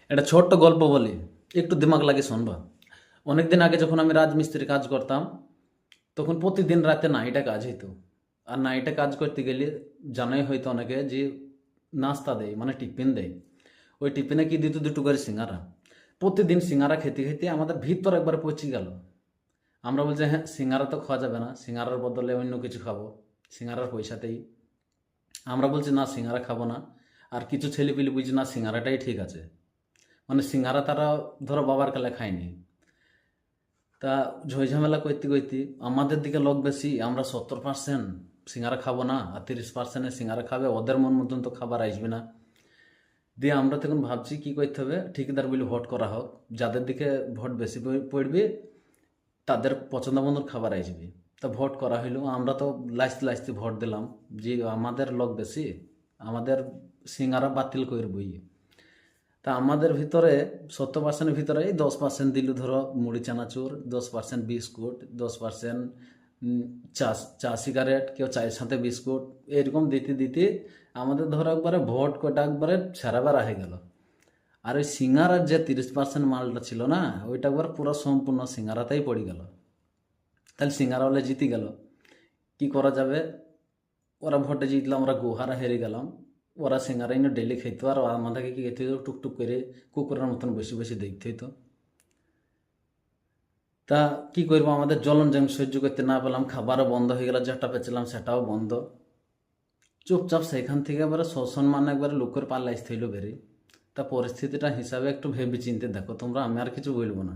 একটা ছোট্ট গল্প বলি, একটু দিমাগ লাগে শুনবা। অনেকদিন আগে যখন আমি রাজমিস্ত্রি কাজ করতাম, তখন প্রতিদিন রাতে নাইটে কাজ হইতো। আর নাইটে কাজ করতে গেলে জানাই হয়তো অনেকে যে নাস্তা দেয়, মানে টিফিন দেয়। ওই টিফিনে কি দিত? দুটো করে সিঙ্গারা। প্রতিদিন সিঙ্গারা খেতে খেতে আমাদের ভিতর একবার পচে গেল। আমরা বলছি হ্যাঁ, সিঙ্গারা তো খাওয়া যাবে না, সিঙ্গারার বদলে অন্য কিছু খাবো সিঙ্গারার পয়সাতেই। আমরা বলছি না, সিঙ্গারা খাবো না। আর কিছু ছেলেপিলে বুঝি না, সিঙ্গারাটাই ঠিক আছে। মানে সিঙ্গারা তারা ধরো বাবার কালে খায়নি। তা ঝামেলা করতে করতে আমাদের দিকে লোক বেশি, আমরা 70% সিঙ্গারা খাবো না, আর 30% সিঙ্গারা খাবে। ওদের মন মতন তো খাবার আসবে না। দিয়ে আমরা তখন ভাবছি কি করতে হবে, ঠিকাদার বলে ভোট করা হোক, যাদের দিকে ভোট বেশি পড়বে তাদের পছন্দ মতন খাবার আসবে। তা ভোট করা হইলো, আমরা তো লাস্তে লাস্তে ভোট দিলাম যে আমাদের লোক বেশি, আমাদের সিঙ্গারা বাতিল করবই। তা আমাদের ভিতরে 70%-এর ভিতরে এই 10% দিল ধরো মুড়ি চানাচুর, 10% বিস্কুট, 10% চা, চা সিগারেট, কেউ চায়ের সাথে বিস্কুট, এরকম দিতে দিতে আমাদের ধরো একবারে ভোট কটা একবারে ছেঁড়াবেড়া হয়ে গেল। আর ওই সিঙ্গারার যে 30% মালটা ছিল না, ওইটা একবার পুরো সম্পূর্ণ সিঙ্গারাতেই পড়ে গেল। তাহলে সিঙ্গারাওয়ালা জিতে গেল। কি করা যাবে? ওরা ভোটে জিতলো, আমরা গোহারা হেরে গেলাম। ওরা সিঙ্গারা এনে ডেলি খেতো, আর আমাদেরকে কি খেতে হতো? টুকটুক করে কুকুরের মতন বসে বসে দেখতে হইতো। তা কি করবো, আমাদের জ্বলন যেমন সহ্য করতে না পেলাম, খাবারও বন্ধ হয়ে গেল, যেটা পেয়েছিলাম সেটাও বন্ধ। চুপচাপ সেখান থেকে এবারে শোষণ মানে একবারে লোকের পাল্লা আসতে হইলো বেরিয়ে। তা পরিস্থিতিটা হিসাবে একটু ভেবে চিনতে দেখো তোমরা, আমি আর কিছু বলবো না।